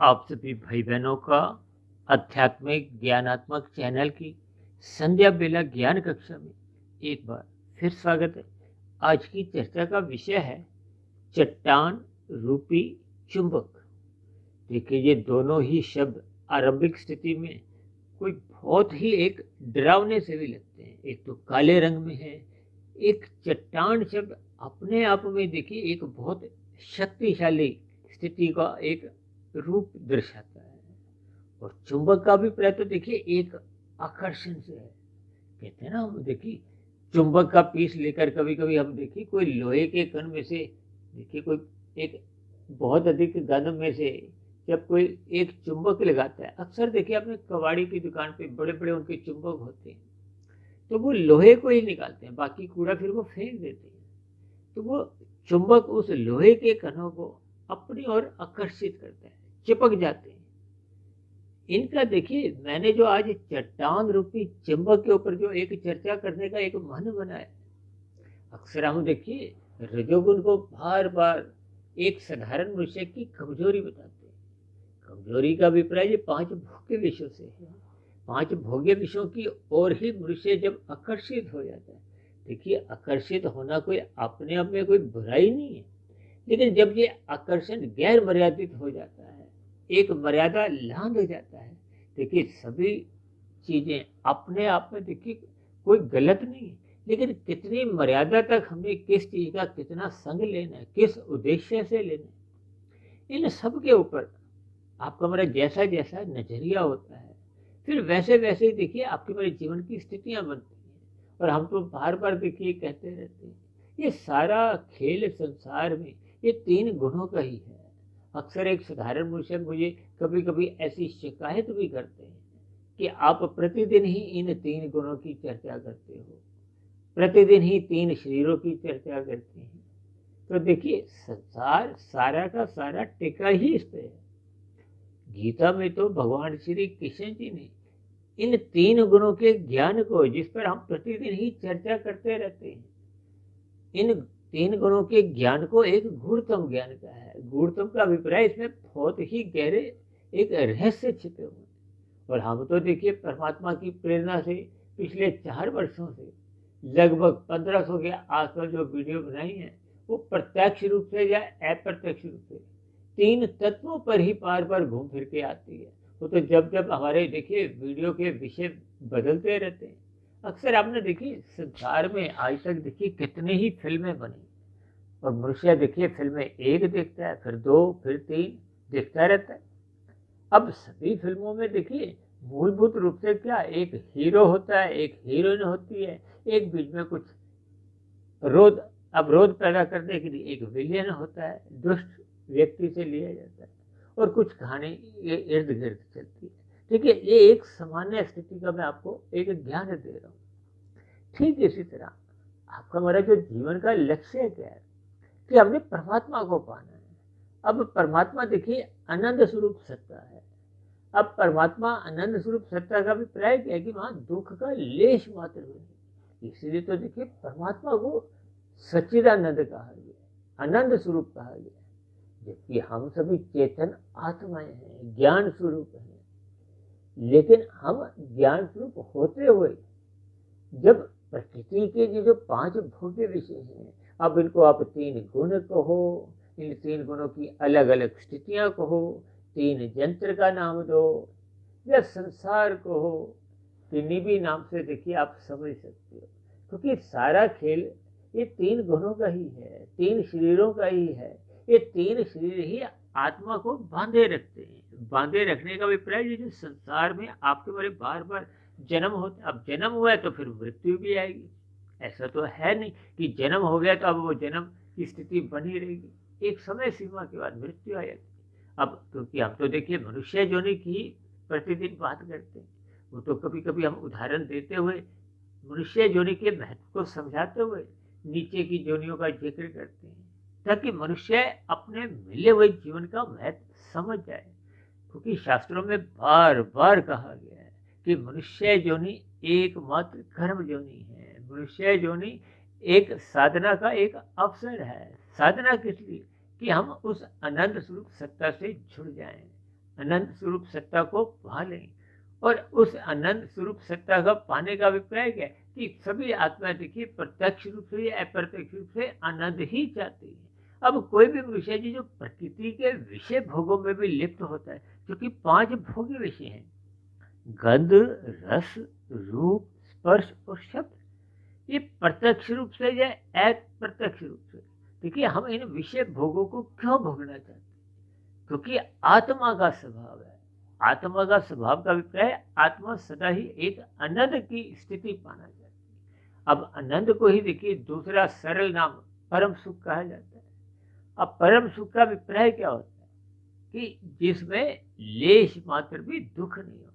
आप सभी भाई बहनों का आध्यात्मिक ज्ञानात्मक चैनल की संध्या बेला ज्ञान कक्षा में एक बार फिर स्वागत है। आज की चर्चा का विषय है चट्टान रूपी चुंबक। देखिए, ये दोनों ही शब्द आरंभिक स्थिति में कोई बहुत ही एक डरावने से भी लगते हैं। एक तो काले रंग में है, एक चट्टान शब्द अपने आप में देखिए एक बहुत शक्तिशाली स्थिति का एक रूप दर्शाता है। और चुंबक का अभिप्राय तो देखिए एक आकर्षण से है। कहते हैं ना, हम देखिए चुंबक का पीस लेकर कभी कभी हम देखिए कोई लोहे के कण में से देखिए कोई एक बहुत अधिक घन में से जब कोई एक चुंबक लगाता है, अक्सर देखिए आपने कबाड़ी की दुकान पे बड़े बड़े उनके चुंबक होते हैं, तो वो लोहे को ही निकालते हैं, बाकी कूड़ा फिर वो फेंक देते हैं। तो वो चुंबक उस लोहे के कणों को अपनी ओर आकर्षित करता है, चिपक जाते हैं। इनका देखिए मैंने जो आज चट्टान रूपी चुंबक के ऊपर जो एक चर्चा करने का एक मन बनाया। अक्सर हम देखिए रजोगुण को बार बार एक साधारण मनुष्य की कमजोरी बताते हैं। कमजोरी का अभिप्राय ये 5 भोग्य विषयों से है। 5 भोग्य विषयों की ओर ही मनुष्य जब आकर्षित हो जाता है, देखिए आकर्षित होना कोई अपने आप में कोई बुराई नहीं है, लेकिन जब ये आकर्षण गैर मर्यादित हो जाता है, एक मर्यादा लांघ जाता है, देखिए सभी चीजें अपने आप में देखिए कोई गलत नहीं है, लेकिन कितनी मर्यादा तक हमें किस चीज का कितना संग लेना है, किस उद्देश्य से लेना है, इन सब के ऊपर आपका मेरा जैसा जैसा नजरिया होता है, फिर वैसे वैसे ही देखिए आपके मेरे जीवन की स्थितियां बनती हैं। और हम तो बार बार देखिए कहते रहते हैं, ये सारा खेल संसार में ये 3 गुणों का ही है। अक्सर एक साधारण मनुष्य मुझे कभी कभी ऐसी शिकायत भी करते हैं कि आप प्रतिदिन ही इन 3 गुणों की चर्चा करते हो, प्रतिदिन ही 3 शरीरों की चर्चा करते हैं। तो देखिए संसार सारा का सारा टिका ही इस पे है। गीता में तो भगवान श्री कृष्ण जी ने इन 3 गुणों के ज्ञान को, जिस पर हम प्रतिदिन ही चर्चा करते रहते हैं, इन 3 गुणों के ज्ञान को एक गूढ़तम ज्ञान का है। गूढ़तम का अभिप्राय इसमें बहुत ही गहरे एक रहस्य छिपे हुए हैं। और हम तो देखिए परमात्मा की प्रेरणा से पिछले 4 वर्षों से लगभग 1500 के आसपास जो वीडियो बनाई है, वो प्रत्यक्ष रूप से या अप्रत्यक्ष रूप से 3 तत्वों पर ही बार बार घूम फिर के आती है। वो तो जब जब हमारे देखिए वीडियो के विषय बदलते रहते हैं। अक्सर आपने देखिए संसार में आज तक देखिए कितने ही फिल्में बनी, और मनुष्य देखिए फिल्में 1 देखता है, फिर 2, फिर 3 देखता रहता है। अब सभी फिल्मों में देखिए मूलभूत रूप से क्या, एक हीरो होता है, एक हीरोइन होती है, एक बीच में कुछ अवरोध पैदा करने के लिए एक विलेन होता है, दुष्ट व्यक्ति से लिया जाता है, और कुछ कहानी इर्द गिर्द चलती है। ठीक है, ये एक सामान्य स्थिति का मैं आपको एक ज्ञान दे रहा हूँ। ठीक इसी तरह आपका हमारा जो जीवन का लक्ष्य क्या है कि हमने परमात्मा को पाना है। अब परमात्मा देखिए आनंद स्वरूप सत्ता है। अब परमात्मा आनंद स्वरूप सत्ता का अभिप्राय क्या है कि वहां दुख का लेश मात्र भी नहीं। इसलिए तो देखिए परमात्मा को सच्चिदानंद कहा गया, आनंद स्वरूप कहा गया, जबकि हम सभी चेतन आत्माएं हैं, ज्ञान स्वरूप हैं। लेकिन हम ज्ञान स्वरूप होते हुए जब प्रकृति के ये जो 5 भोग्य विषय हैं, अब इनको आप 3 गुण कहो, इन 3 गुणों की अलग अलग स्थितियां कहो, 3 यंत्र का नाम दो, या संसार कहो, किन्हीं भी नाम से देखिए आप समझ सकते हो, क्योंकि सारा खेल ये 3 गुणों का ही है, 3 शरीरों का ही है। ये 3 शरीर ही आत्मा को बांधे रखते हैं। बांधे रखने का अभिप्राय ये जो संसार में आपके बारे बार बार जन्म होता है। अब जन्म हुआ है तो फिर मृत्यु भी आएगी। ऐसा तो है नहीं कि जन्म हो गया तो अब वो जन्म की स्थिति बनी रहेगी, एक समय सीमा के बाद मृत्यु आ जाती है। अब क्योंकि हम तो देखिए मनुष्य योनि की प्रतिदिन बात करते हैं, वो तो कभी कभी हम उदाहरण देते हुए मनुष्य योनि के महत्व को समझाते हुए नीचे की योनियों का जिक्र करते हैं, ताकि मनुष्य अपने मिले हुए जीवन का महत्व समझ जाए। क्योंकि शास्त्रों में बार बार कहा गया है कि मनुष्य योनि एकमात्र कर्म योनि है। मनुष्य योनि एक साधना का एक अवसर है। साधना किस लिए? कि हम उस आनंद स्वरूप सत्ता से जुड़ जाएं, अनंत स्वरूप सत्ता को पा लें। और उस अनंत स्वरूप सत्ता का पाने का अभिप्राय क्या है कि सभी आत्मा देखिए प्रत्यक्ष रूप से या अप्रत्यक्ष रूप से आनंद ही चाहती है। अब कोई भी मनुष्य जी जो प्रकृति के विषय भोगों में भी लिप्त होता है, क्योंकि 5 भोग्य विषय हैं, गंध, रस, रूप, स्पर्श और शब्द। ये प्रत्यक्ष रूप से या अप्रत्यक्ष रूप से देखिए हम इन विषय भोगों को क्यों भोगना चाहते हैं? क्योंकि आत्मा का स्वभाव है। आत्मा का स्वभाव का अभिप्राय है आत्मा सदा ही एक आनंद की स्थिति पाना चाहती है। अब आनंद को ही देखिए दूसरा सरल नाम परम सुख कहा जाता है। अब परम सुख का अभिप्राय क्या होता है कि जिसमें लेश मात्र भी दुख नहीं हो।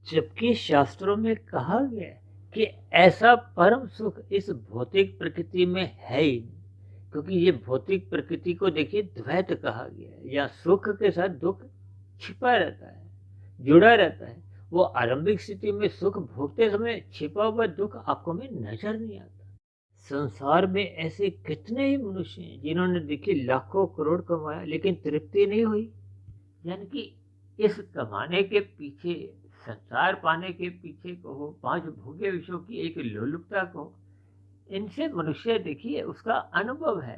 जबकि शास्त्रों में कहा गया है कि ऐसा परम सुख इस भौतिक प्रकृति में है ही नहीं, क्योंकि ये भौतिक प्रकृति को देखिए द्वैत कहा गया है, या सुख के साथ दुख छिपा रहता है, जुड़ा रहता है। वो आरंभिक स्थिति में सुख भोगते समय छिपा हुआ दुख आपको में नजर नहीं आता। संसार में ऐसे कितने ही मनुष्य हैं जिन्होंने देखिए लाखों करोड़ कमाया लेकिन तृप्ति नहीं हुई। यानी कि इस कमाने के पीछे, संसार पाने के पीछे कहो, 5 भोग्य विषयों की एक लोलुपता कहो, इनसे मनुष्य देखिए उसका अनुभव है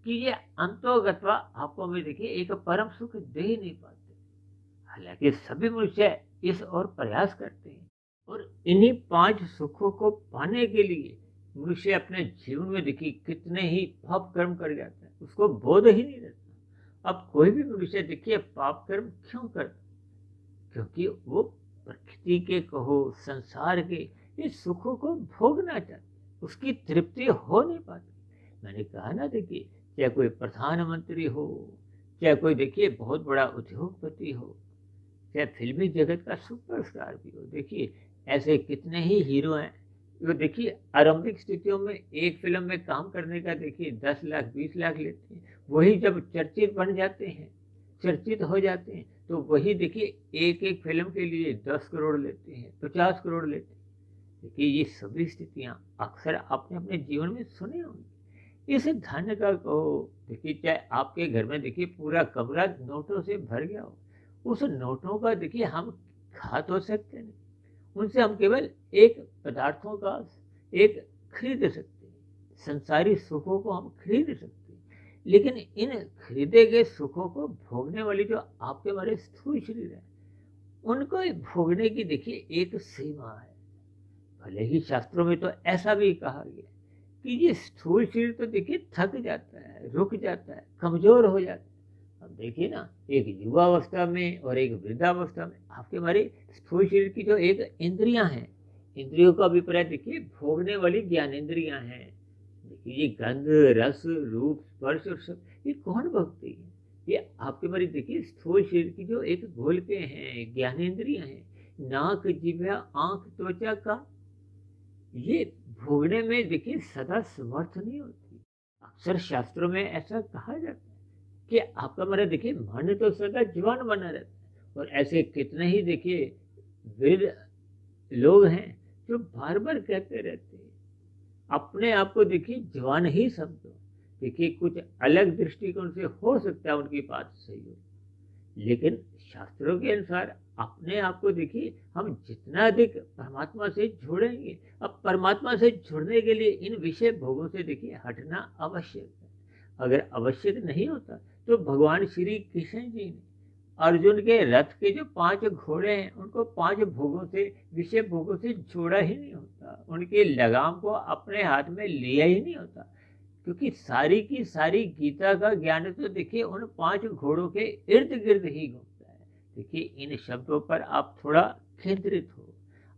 कि ये अंतोगत्वा आपको में देखिए एक परम सुख दे ही नहीं पाते। हालांकि सभी मनुष्य इस ओर प्रयास करते हैं और इन्हीं 5 सुखों को पाने के लिए मनुष्य अपने जीवन में देखिए कितने ही पाप कर्म कर जाता है, उसको बोध ही नहीं रहता। अब कोई भी मनुष्य देखिए पाप कर्म क्यों करता? क्योंकि वो प्रकृति के कहो, संसार के इस सुखों को भोगना चाहते, उसकी तृप्ति हो नहीं पाती। मैंने कहा ना देखिए, चाहे कोई प्रधानमंत्री हो, चाहे कोई देखिए बहुत बड़ा उद्योगपति हो, चाहे फिल्मी जगत का सुपरस्टार भी हो, देखिए ऐसे कितने ही हीरो हैं जो देखिए आरंभिक स्थितियों में एक फिल्म में काम करने का देखिए 10 लाख 20 लाख लेते हैं। वही जब चर्चित बन जाते हैं, चर्चित हो जाते हैं, तो वही देखिए एक एक फिल्म के लिए 10 करोड़ लेते हैं, 50 करोड़ लेते हैं। देखिए ये सभी स्थितियां अक्सर आपने अपने जीवन में सुनी होंगी। इस धन का कहो, देखिए चाहे आपके घर में देखिए पूरा कमरा नोटों से भर गया हो, उस नोटों का देखिए हम खा तो सकते नहीं, उनसे हम केवल एक पदार्थों का एक खरीद सकते हैं, संसारी सुखों को हम खरीद सकते हैं। लेकिन इन खरीदे गए सुखों को भोगने वाली जो आपके हमारे स्थूल शरीर है, उनको भोगने की देखिए एक सीमा है। भले ही शास्त्रों में तो ऐसा भी कहा गया कि ये स्थूल शरीर तो देखिए थक जाता है, रुक जाता है, कमजोर हो जाता है। अब देखिए ना, एक युवावस्था में और एक वृद्धावस्था में आपके हमारे स्थूल शरीर की जो एक इंद्रियां हैं, इंद्रियों का अभिप्राय देखिए भोगने वाली ज्ञानेंद्रियां हैं। देखिए ये गंध, रस, रूप, स्पर्श और शब्द, ये कौन भोगती है? ये आपके हमारी देखिए स्थूल शरीर की जो एक गोलकें हैं, ज्ञानेंद्रियां हैं, नाक, जिह्वा, आंख, त्वचा का, ये भोगने में देखिए सदा समर्थ नहीं होती। अक्सर शास्त्रों में ऐसा कहा जाता है कि आपका हमारा देखिए मन तो सदा जवान बना रहता है। और ऐसे कितने ही देखिए वृद्ध लोग हैं जो बार बार कहते रहते हैं अपने आप को देखिए जवान ही समझो। देखिए कुछ अलग दृष्टिकोण से हो सकता है उनकी बात सही हो, लेकिन शास्त्रों के अनुसार अपने आप को देखिए हम जितना अधिक परमात्मा से जुड़ेंगे, अब परमात्मा से जुड़ने के लिए इन विषय भोगों से देखिए हटना आवश्यक है। अगर आवश्यक नहीं होता तो भगवान श्री कृष्ण जी ने अर्जुन के रथ के जो 5 घोड़े हैं उनको 5 भोगों से, विषय भोगों से जोड़ा ही नहीं होता, उनके लगाम को अपने हाथ में लिया ही नहीं होता। क्योंकि सारी की सारी गीता का ज्ञान तो देखिए उन 5 घोड़ों के इर्द गिर्द ही घूमता है। देखिए इन शब्दों पर आप थोड़ा केंद्रित हो।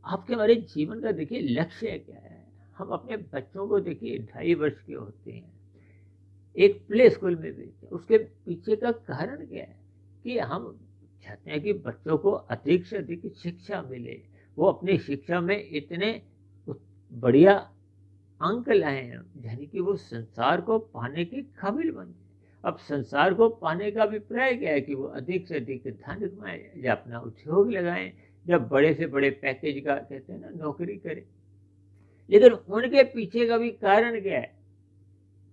आपके हमारे जीवन का देखिए लक्ष्य क्या है? हम अपने बच्चों को देखिए 2.5 वर्ष के होते हैं, एक प्ले स्कूल में भेजते हैं, उसके पीछे का कारण क्या है कि हम चाहते हैं कि बच्चों को अधिक से अधिक शिक्षा मिले, वो अपनी शिक्षा में इतने बढ़िया अंक लाए हैं, यानी कि वो संसार को पाने के काबिल बन जाए। अब संसार को पाने का अभिप्राय क्या है कि वो अधिक से अधिक धन कमाए या अपना उद्योग लगाएं या बड़े से बड़े पैकेज का कहते हैं ना नौकरी करें। लेकिन उनके पीछे का भी कारण क्या है?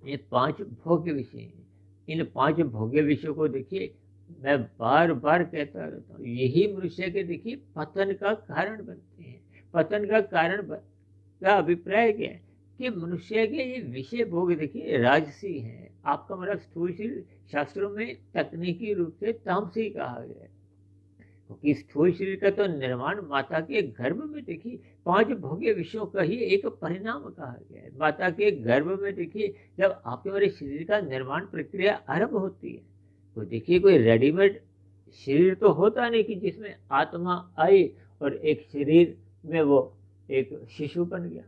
ये 5 भोग्य विषय हैं। इन 5 भोग्य विषयों को देखिए मैं बार बार कहता रहता हूँ, यही मनुष्य के देखिए पतन का कारण बनते हैं। पतन का कारण का अभिप्राय क्या है कि मनुष्य के ये विषय भोग देखिए राजसी हैं। आपका मतलब स्थूल शास्त्रों में तकनीकी रूप से तामसी कहा गया है, क्योंकि स्थूल शरीर का तो निर्माण माता के गर्भ में देखिए 5 भोग्य विषयों का ही एक परिणाम कहा गया है। माता के गर्भ में देखिए जब आपके हमारे शरीर का निर्माण प्रक्रिया आरंभ होती है, तो देखिए कोई रेडीमेड शरीर तो होता नहीं कि जिसमें आत्मा आई और एक शरीर में वो एक शिशु बन गया।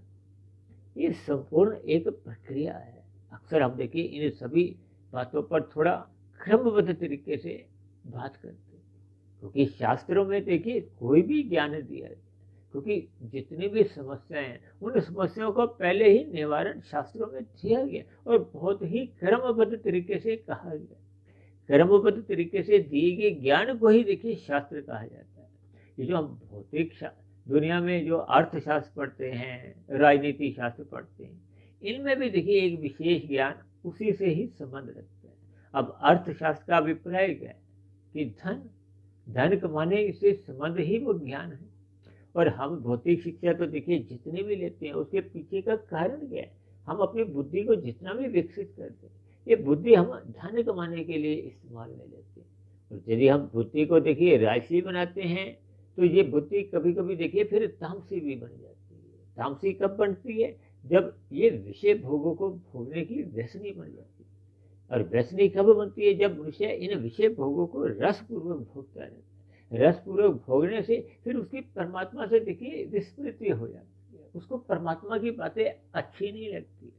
ये संपूर्ण एक प्रक्रिया है। अक्सर हम देखिए इन सभी बातों पर थोड़ा क्रमबद्ध तरीके से बात करते हैं, क्योंकि शास्त्रों में देखिए कोई भी ज्ञान दिया है, क्योंकि जितनी भी समस्याएं हैं उन समस्याओं का पहले ही निवारण शास्त्रों में दिया गया और बहुत ही क्रमबद्ध तरीके से कहा गया। क्रमबद्ध तरीके से दिए गए ज्ञान को ही देखिए शास्त्र कहा जाता है। ये जो हम भौतिक दुनिया में जो अर्थशास्त्र पढ़ते हैं, राजनीति शास्त्र पढ़ते हैं, इनमें भी देखिए एक विशेष ज्ञान उसी से ही संबंध रखते हैं। अब अर्थशास्त्र का अभिप्राय क्या है कि धन कमाने से संबंध ही वो ज्ञान है। और हम भौतिक शिक्षा तो देखिए जितनी भी लेते हैं उसके पीछे का कारण क्या है, हम अपनी बुद्धि को जितना भी विकसित करते हैं, ये बुद्धि हम धन कमाने के लिए इस्तेमाल में लेते हैं। और यदि हम बुद्धि को देखिए राशि बनाते हैं तो ये बुद्धि कभी कभी देखिए फिर तामसी भी बन जाती है। तामसी कब बनती है, जब ये विषय भोगों को भोगने की व्यसनी बन जाती है। और व्यसनी कब बनती है, जब मनुष्य इन विषय भोगों को रसपूर्वक भोगता रहता है। रसपूर्वक भोगने से फिर उसकी परमात्मा से देखिए विस्मृति हो जाती है, उसको परमात्मा की बातें अच्छी नहीं लगती,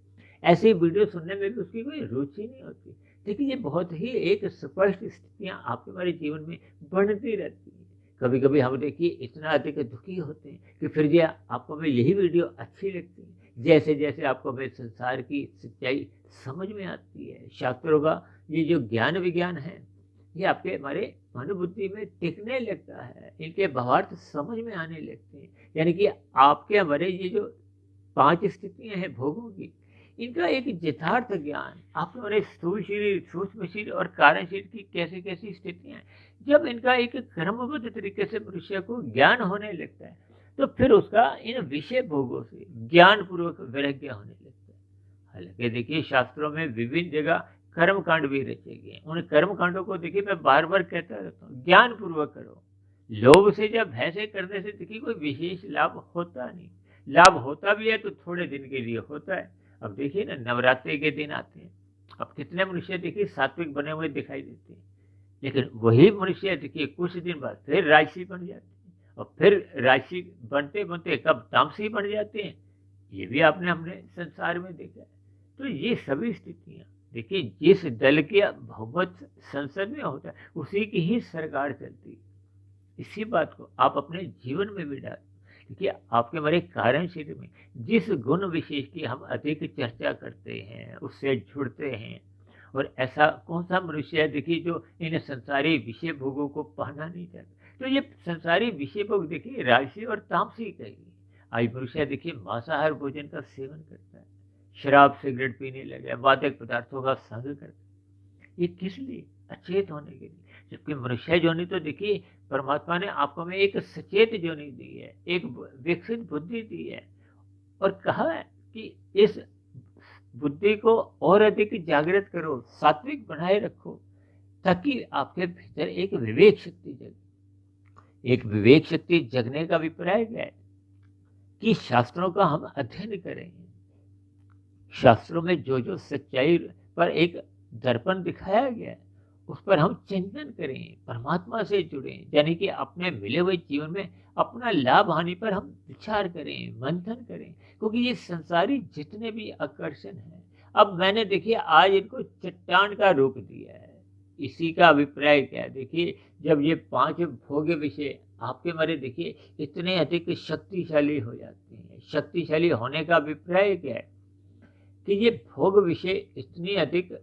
ऐसी वीडियो सुनने में भी उसकी कोई रुचि नहीं होती। देखिए ये बहुत ही एक स्पष्ट स्थितियाँ आपके हमारे जीवन में बनती रहती है। कभी कभी हम देखिए इतना अधिक दुखी होते हैं कि फिर जो आपको हमें यही वीडियो अच्छी लगती है। जैसे जैसे आपको हमें संसार की सच्चाई समझ में आती है, शास्त्रों का ये जो ज्ञान विज्ञान है ये आपके हमारे मनोबुद्धि में टिकने लगता है, इनके भावार्थ समझ में आने लगते हैं। यानी कि आपके हमारे ये जो 5 स्थितियां हैं भोगों की, इनका एक यथार्थ ज्ञान आपके हमारे स्थूल शरीर, सूक्ष्म शरीर और कारण शरीर की कैसे कैसी स्थितियां हैं, जब इनका एक क्रमबद्ध तरीके से मनुष्य को ज्ञान होने लगता है, तो फिर उसका इन विषय भोगों से ज्ञान पूर्वक वैराग्य होने लगता है। हालांकि देखिए शास्त्रों में विभिन्न जगह कर्म कांड भी रचे गए। उन कर्म कांडों को देखिए मैं बार बार कहता रहता हूँ, ज्ञान पूर्वक करो। लोभ से या भय से करने से देखिए कोई विशेष लाभ होता नहीं, लाभ होता भी है तो थोड़े दिन के लिए होता है। अब देखिए ना, नवरात्रि के दिन आते हैं, अब कितने मनुष्य देखिए सात्विक बने हुए दिखाई देते हैं, लेकिन वही मनुष्य देखिए कुछ दिन बाद फिर राजसी बन जाते हैं, और फिर राजसी बनते बनते कब तामसी बन जाते हैं, ये भी आपने हमने संसार में देखा है। तो ये सभी स्थितियां देखिए जिस दल के बहुमत संसद में होता है उसी की ही सरकार चलती है। इसी बात को आप अपने जीवन में भी डाल। देखिए आपके हमारे कारण शरीर में जिस गुण विशेष की हम अधिक चर्चा करते हैं उससे जुड़ते हैं, और ऐसा कौन सा मनुष्य है देखिए जो इन संसारी विषय भोगों को पाना नहीं चाहता। तो ये संसारी विषय भोग देखिए राजसी और तामसी कहेगी। आज मनुष्य देखिए मांसाहार भोजन का सेवन करता है, शराब सिगरेट पीने लगे, मादक पदार्थों का संग करता है। ये किस लिए, अचेत होने के लिए। जबकि मनुष्य योनि तो देखिए परमात्मा ने आपको में एक सचेत योनि दी है, एक विकसित बुद्धि दी है, और कहा है कि इस बुद्धि को और अधिक जागृत करो, सात्विक बनाए रखो, ताकि आपके भीतर एक विवेक शक्ति जगे। एक विवेक शक्ति जगने का अभिप्राय क्या है कि शास्त्रों का हम अध्ययन करेंगे, शास्त्रों में जो जो सच्चाई पर एक दर्पण दिखाया गया है उस पर हम चिंतन करें, परमात्मा से जुड़ें, यानी कि अपने मिले हुए जीवन में अपना लाभ हानि पर हम विचार करें, मंथन करें। क्योंकि ये संसारी जितने भी आकर्षण हैं, अब मैंने देखिए आज इनको चट्टान का रूप दिया है। इसी का अभिप्राय क्या है, देखिए जब ये 5 भोग्य विषय आपके मारे देखिए इतने अधिक शक्तिशाली हो जाते हैं। शक्तिशाली होने का अभिप्राय क्या है कि ये भोग विषय इतनी अधिक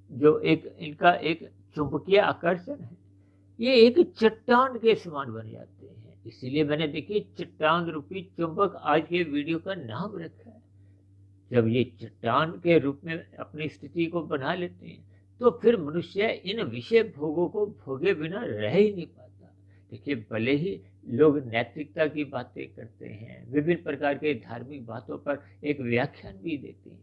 जो एक इनका एक चुंबकीय आकर्षण है, ये एक चट्टान के समान बन जाते हैं। इसीलिए मैंने देखिए चट्टान रूपी चुंबक आज के वीडियो का नाम रखा है। जब ये चट्टान के रूप में अपनी स्थिति को बना लेते हैं तो फिर मनुष्य इन विषय भोगों को भोगे बिना रह ही नहीं पाता। देखिए, भले ही लोग नैतिकता की बातें करते हैं, विभिन्न प्रकार के धार्मिक बातों पर एक व्याख्यान भी देते हैं,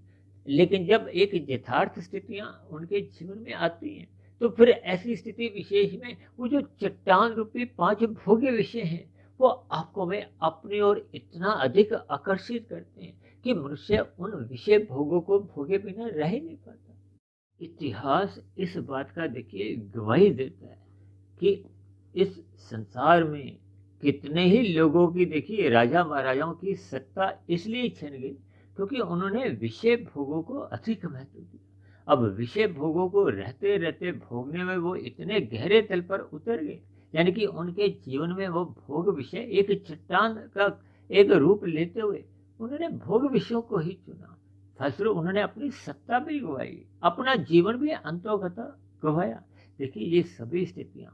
लेकिन जब एक यथार्थ स्थितियां उनके जीवन में आती हैं, तो फिर ऐसी स्थिति विशेष में वो जो चट्टान रूपी 5 भोग्य विषय हैं, वो आपको में अपनी ओर इतना अधिक आकर्षित करते हैं कि मनुष्य उन विषय भोगों को भोगे बिना रह ही नहीं पाता। इतिहास इस बात का देखिए गवाही देता है कि इस संसार में कितने ही लोगों की देखिए राजा महाराजाओं की सत्ता इसलिए छिन गई क्योंकि उन्होंने विषय भोगों को अधिक महत्व दिया। अब विषय भोगों को रहते रहते भोगने में वो इतने गहरे तल पर उतर गए, यानी कि उनके जीवन में वो भोग विषय एक चट्टान का एक रूप लेते हुए उन्होंने भोग विषयों को ही चुना। फलस्वरूप उन्होंने अपनी सत्ता भी गवाई, अपना जीवन भी अंतोगतः गवाया। देखिए, ये सभी स्थितियां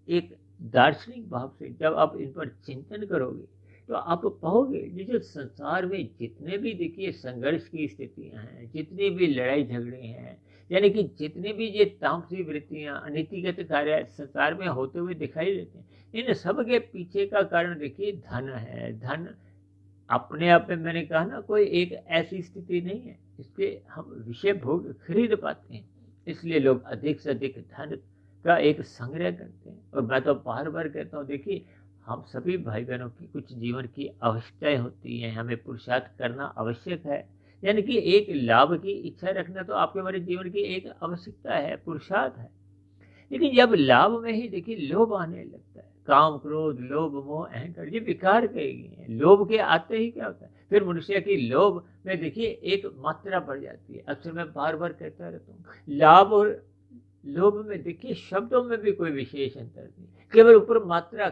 एक दार्शनिक भाव से जब आप इन पर चिंतन करोगे तो आप पाओगे ये जो संसार में जितने भी देखिए संघर्ष की स्थितियां हैं, जितनी भी लड़ाई झगड़े हैं, यानी कि जितने भी ये तामसी वृत्तियां अनीतिगत कार्य संसार में होते हुए दिखाई देते हैं, इन सब के पीछे का कारण देखिए धन है। धन अपने आप में, मैंने कहा ना, कोई एक ऐसी स्थिति नहीं है जिसके हम विषय भोग खरीद पाते हैं। इसलिए लोग अधिक से अधिक धन का एक संग्रह करते हैं। और मैं तो बार बार कहता हूँ, देखिए, हम सभी भाई बहनों की कुछ जीवन की आवश्यकताएं होती हैं, हमें पुरुषार्थ करना आवश्यक है। यानी कि एक लाभ की इच्छा रखना तो आपके हमारे जीवन की एक आवश्यकता है, पुरुषार्थ है। लेकिन जब लाभ में ही देखिए लोभ आने लगता है, काम क्रोध लोभ मोह अहंकार, ये विकार कहे गए हैं। लोभ के आते ही क्या होता है, फिर मनुष्य की लोभ में देखिए एक मात्रा बढ़ जाती है। अक्सर मैं बार बार कहता रहता हूँ, लाभ और लोभ में देखिए शब्दों में भी कोई विशेष अंतर नहीं, केवल ऊपर मात्रा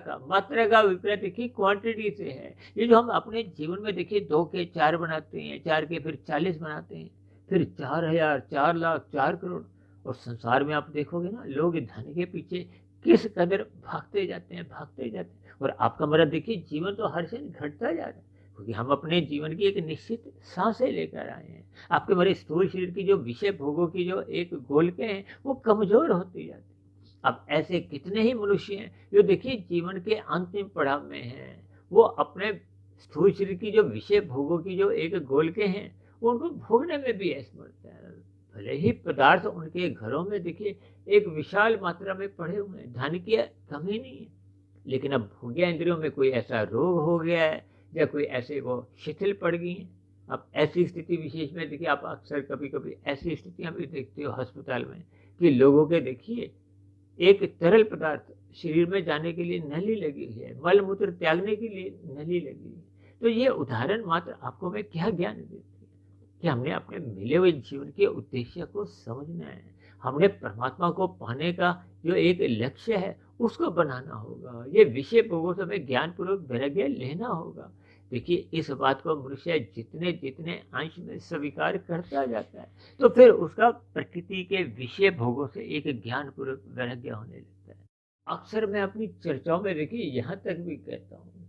का विपरीत देखिए क्वांटिटी से है। ये जो हम अपने जीवन में देखिए 2 के 4 बनाते हैं, 4 के फिर 40 बनाते हैं, फिर 4,000 4 लाख 4 करोड़, और संसार में आप देखोगे ना, लोग धन के पीछे किस कदर भागते जाते हैं। और आपका मेरा देखिए जीवन तो हर क्षण घटता जा रहा है, क्योंकि हम अपने जीवन की एक निश्चित सांसें लेकर आए हैं। आपके मेरे स्थूल शरीर की जो विषय भोगों की जो एक गोलकें हैं, वो कमजोर होती जाती है। अब ऐसे कितने ही मनुष्य हैं जो देखिए जीवन के अंतिम पड़ाव में हैं, वो अपने स्थूल शरीर की जो विषय भोगों की जो एक गोलकें हैं, वो उनको भोगने में भी असमर्थ है। भले ही पदार्थ उनके घरों में देखिए एक विशाल मात्रा में पड़े हुए हैं, धन की कमी नहीं है, लेकिन अब भोग्य इंद्रियों में कोई ऐसा रोग हो गया है या कोई ऐसे वो शिथिल पड़ गई हैं। अब ऐसी स्थिति विशेष में देखिए, आप अक्सर कभी कभी ऐसी स्थितियां भी देखते हो अस्पताल में कि लोगों के देखिए एक तरल पदार्थ शरीर में जाने के लिए नली लगी हुई है, मल मूत्र त्यागने के लिए नली लगी हुई है। तो ये उदाहरण मात्र आपको मैं क्या ज्ञान देती है कि हमने अपने मिले हुए जीवन के उद्देश्य को समझना है, हमने परमात्मा को पाने का जो एक लक्ष्य है उसको बनाना होगा। ये विषय भोगों से हमें ज्ञानपूर्वक वैराग्य लेना होगा। देखिए, इस बात को मनुष्य जितने जितने अंश में स्वीकार करता जाता है, तो फिर उसका प्रकृति के विषय भोगों से एक ज्ञानपूर्वक वैराग्य होने लगता है। अक्सर मैं अपनी चर्चाओं में देखिए यहाँ तक भी कहता हूँ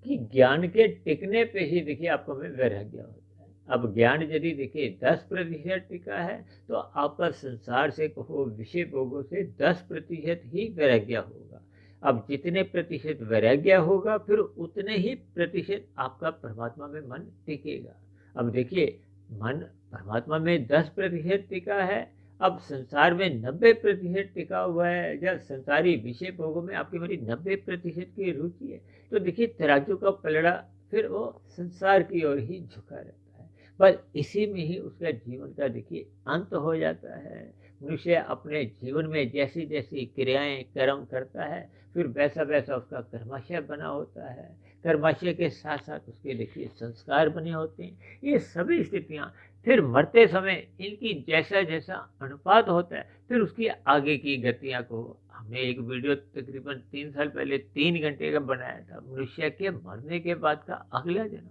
कि ज्ञान के टिकने पे ही देखिए आपको में वैराग्य होता है। अब ज्ञान यदि देखिए 10% टिका है, तो आपका संसार से कहो विषय भोगों से 10% ही वैराग्य होगा। अब जितने प्रतिशत वैराग्य होगा, फिर उतने ही प्रतिशत आपका परमात्मा में मन टिकेगा। अब देखिए, मन परमात्मा में 10% टिका है, अब संसार में 90% टिका हुआ है, जब संसारी विषय भोगों में आपकी मेरी 90% की रुचि है, तो देखिए तराजू का पलड़ा फिर वो संसार की ओर ही झुका रहता है। बस इसी में ही उसका जीवन का देखिए अंत हो जाता है। मनुष्य अपने जीवन में जैसी जैसी क्रियाएं कर्म करता है, फिर वैसा वैसा उसका कर्माशय बना होता है। कर्माशय के साथ साथ उसके देखिए संस्कार बने होते हैं। ये सभी स्थितियाँ फिर मरते समय इनकी जैसा जैसा अनुपात होता है, फिर उसकी आगे की गतियाँ को हमने एक वीडियो तकरीबन 3 साल पहले 3 घंटे का बनाया था, मनुष्य के मरने के बाद का अगला जन्म।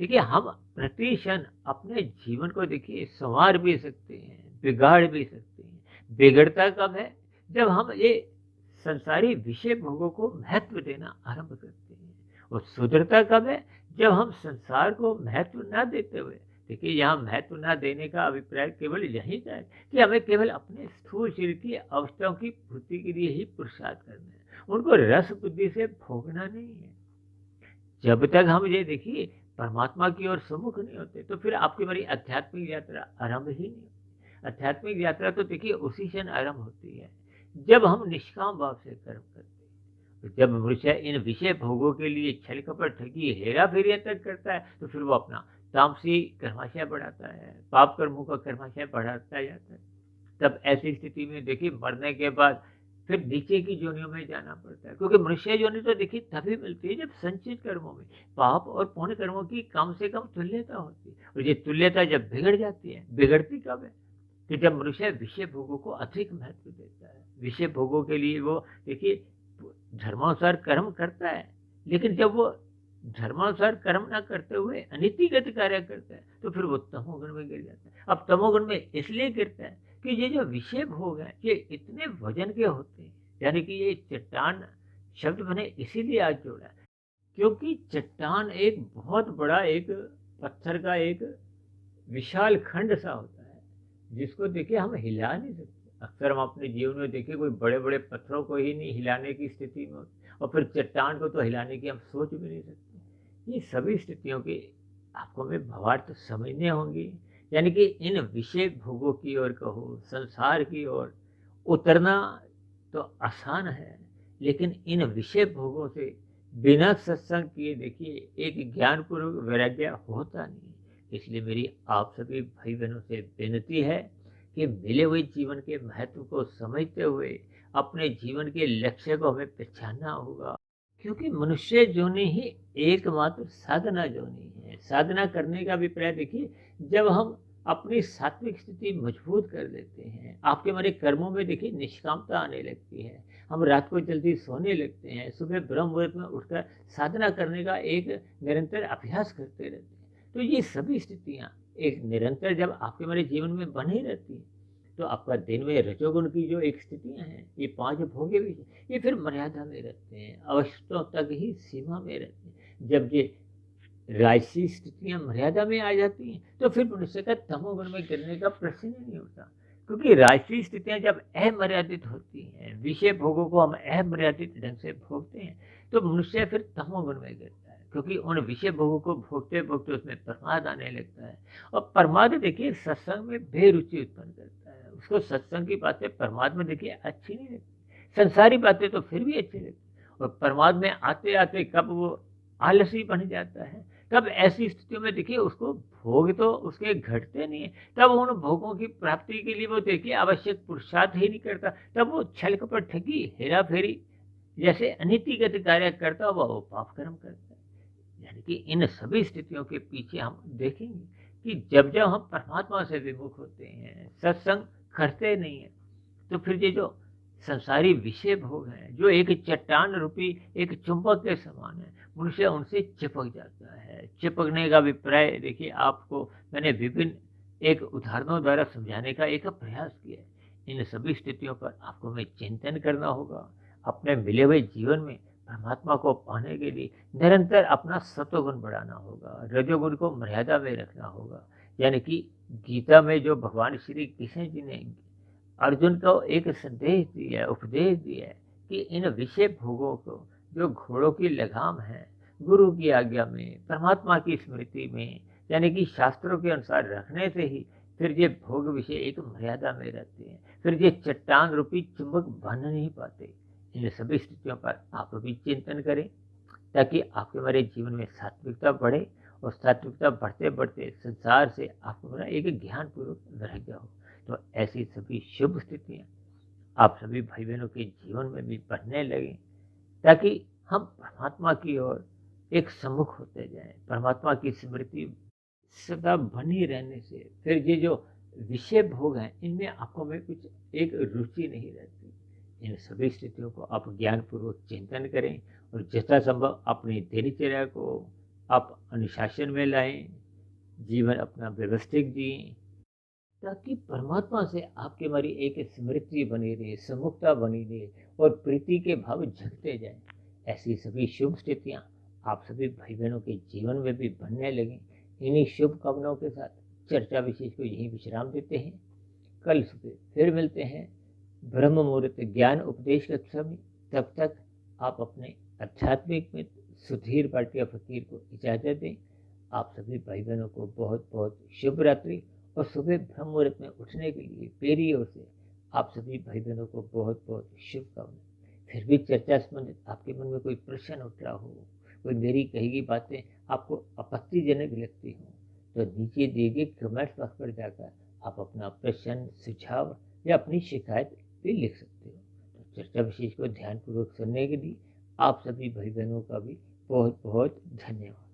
देखिए, हम प्रति क्षण अपने जीवन को देखिए संवार भी सकते हैं, बिगाड़ भी सकते हैं। बिगड़ता कब है, जब हम ये संसारी विषय भोगों को महत्व देना आरंभ करते हैं। और सुधरता कब है, जब हम संसार को महत्व न देते हुए देखिए यहाँ महत्व ना देने का अभिप्राय केवल यही का है कि हमें केवल अपने स्थूल शरीर की अवस्थाओं की पूर्ति के लिए ही पुरुषार्थ करना है, उनको रस बुद्धि से भोगना नहीं है। जब तक हम ये देखिए परमात्मा की ओर सम्मुख नहीं होते तो फिर आपकी हमारी आध्यात्मिक यात्रा आरंभ ही नहीं होती। आध्यात्मिक यात्रा तो देखिए उसी क्षण आरंभ होती है जब हम निष्काम भाव से कर्म करते हैं। तो जब मनुष्य इन विषय भोगों के लिए छल कपट ठगी हेरा फेरिया तक करता है तो फिर वो अपना तामसी कर्माशय बढ़ाता है, पाप कर्मों का कर्माशय बढ़ाता जाता है। तब ऐसी स्थिति में देखिए मरने के बाद फिर नीचे की योनियों में जाना पड़ता है, क्योंकि मनुष्य योनि तो देखिए तभी मिलती है जब संचित कर्मों में पाप और पुण्य कर्मों की कम से कम तुल्यता होती है। और ये तुल्यता जब बिगड़ जाती है, बिगड़ती कब है कि जब मनुष्य विषय भोगों को अधिक महत्व देता है। विषय भोगों के लिए वो देखिए धर्मानुसार कर्म करता है, लेकिन जब वो धर्मानुसार कर्म ना करते हुए अनीतिगत कार्य करता है तो फिर वो तमोगुण में गिर जाता है। अब तमोगुण में इसलिए गिरता है कि ये जो विषय भोग है ये इतने वजन के होते हैं, यानी कि ये चट्टान शब्द मैंने इसीलिए आज जोड़ा है क्योंकि चट्टान एक बहुत बड़ा एक पत्थर का एक विशाल खंड सा होता है जिसको देखिए हम हिला नहीं सकते। अक्सर हम अपने जीवन में देखिए कोई बड़े बड़े पत्थरों को ही नहीं हिलाने की स्थिति में होते और फिर चट्टान को तो हिलाने की हम सोच भी नहीं सकते। ये सभी स्थितियों की आपको हमें भावार्थ समझने होंगी, यानी कि इन विषय भोगों की ओर कहो, संसार की ओर उतरना तो आसान है, लेकिन इन विषय भोगों से बिना सत्संग किए देखिए एक ज्ञानपूर्वक वैराग्य होता नहीं। इसलिए मेरी आप सभी भाई बहनों से विनती है कि मिले हुए जीवन के महत्व को समझते हुए अपने जीवन के लक्ष्य को हमें पहचानना होगा, क्योंकि मनुष्य जोनि ही एकमात्र साधना जोनि है। साधना करने का अभिप्राय देखिए जब हम अपनी सात्विक स्थिति मजबूत कर लेते हैं, आपके हमारे कर्मों में देखिए निष्कामता आने लगती है, हम रात को जल्दी सोने लगते हैं, सुबह ब्रह्म मुहूर्त में उठकर साधना करने का एक निरंतर अभ्यास करते रहते हैं। तो ये सभी स्थितियाँ एक निरंतर जब आपके हमारे जीवन में बनी रहती है तो आपका दिन में रजोगुण की जो एक स्थितियाँ हैं, ये 5 भोगे भी ये फिर मर्यादा में रहते हैं, अवस्थाओं तक ही सीमा में रहते हैं। जब ये राजसी स्थितियाँ मर्यादा में आ जाती हैं तो फिर मनुष्य का तमोगुण में गिरने का प्रश्न ही नहीं होता, क्योंकि राजसी स्थितियाँ जब अमर्यादित होती हैं, विषय भोगों को हम अमर्यादित ढंग से भोगते हैं तो मनुष्य फिर तमोगुण में गिरता है, क्योंकि उन विषय भोगों को भोगते भोगते उसमें प्रमाद आने लगता है। और प्रमाद देखिए सत्संग में बेरुचि उत्पन्न करता है, उसको सत्संग की बातें प्रमाद में देखिए अच्छी नहीं लगती, संसारी बातें तो फिर भी अच्छी लगती, और प्रमाद में आते आते कब वो आलसी बन जाता है, तब ऐसी स्थितियों में देखिए उसको भोग तो उसके घटते नहीं है, तब उन भोगों की प्राप्ति के लिए वो देखिए आवश्यक पुरुषार्थ ही नहीं करता, तब वो छल कपट ठगी हेरा फेरी जैसे अनीतिगत कार्य करता हुआ वो पाप कर्म करता है। यानी कि इन सभी स्थितियों के पीछे हम देखेंगे कि जब जब हम परमात्मा से विमुख होते हैं, सत्संग करते नहीं है, तो फिर ये जो संसारी विषय भोग हैं जो एक चट्टान रूपी एक चुंबक के समान है, मनुष्य उनसे चिपक जाता है। चिपकने का अभिप्राय देखिए आपको मैंने विभिन्न एक उदाहरणों द्वारा समझाने का एक प्रयास किया है। इन सभी स्थितियों पर आपको हमें चिंतन करना होगा, अपने मिले हुए जीवन में परमात्मा को पाने के लिए निरंतर अपना सत्वगुण बढ़ाना होगा, रजोगुण को मर्यादा में रखना होगा। यानी कि गीता में जो भगवान श्री कृष्ण जी ने अर्जुन को एक संदेश दिया है, उपदेश दिया है कि इन विषय भोगों को जो घोड़ों की लगाम है, गुरु की आज्ञा में, परमात्मा की स्मृति में, यानी कि शास्त्रों के अनुसार रखने से ही फिर ये भोग विषय एक मर्यादा में रहते हैं, फिर ये चट्टान रूपी चुंबक बन नहीं पाते। इन सभी स्थितियों पर आप भी चिंतन करें ताकि आपके हमारे जीवन में सात्विकता बढ़े, और सात्विकता बढ़ते बढ़ते संसार से आपको हमारा एक ज्ञानपूर्वक वैराग्य हो। तो ऐसी सभी शुभ स्थितियाँ आप सभी भाई बहनों के जीवन में भी बनने लगें, ताकि हम परमात्मा की ओर एक सम्मुख होते जाएं। परमात्मा की स्मृति सदा बनी रहने से फिर ये जो विषय भोग हैं इनमें आपको में कुछ एक रुचि नहीं रहती। इन सभी स्थितियों को आप ज्ञानपूर्वक चिंतन करें और जितना संभव अपनी दिनचर्या को आप अनुशासन में लाएं, जीवन अपना व्यवस्थित जिए, ताकि परमात्मा से आपकी हमारी एक स्मृति बनी रहे, सम्मुखता बनी रहे और प्रीति के भाव जगते जाएं। ऐसी सभी शुभ स्थितियाँ आप सभी भाई बहनों के जीवन में भी बनने लगें, इन्हीं शुभकामनाओं के साथ चर्चा विशेष को यहीं विश्राम देते हैं। कल सुबह फिर मिलते हैं ब्रह्म मुहूर्त ज्ञान उपदेश कक्षा में। तब तक आप अपने आध्यात्मिक मित्र सुधीर भाटिया फकीर को इजाज़त दें। आप सभी भाई बहनों को बहुत बहुत शुभ रात्रि और सुबह ब्रह्म मुहूर्त में उठने के लिए मेरी ओर से आप सभी भाई बहनों को बहुत बहुत शुभकामनाएं। फिर भी चर्चा संबंधित आपके मन में कोई प्रश्न उठ रहा हो, कोई मेरी कही गई बातें आपको आपत्तिजनक लगती हों, तो नीचे दिए गए कमेंट्स बॉक्स पर जाकर आप अपना प्रश्न, सुझाव या अपनी शिकायत भी लिख सकते हो। तो चर्चा विशेष को ध्यानपूर्वक सुनने के लिए आप सभी भाई बहनों का भी बहुत बहुत धन्यवाद।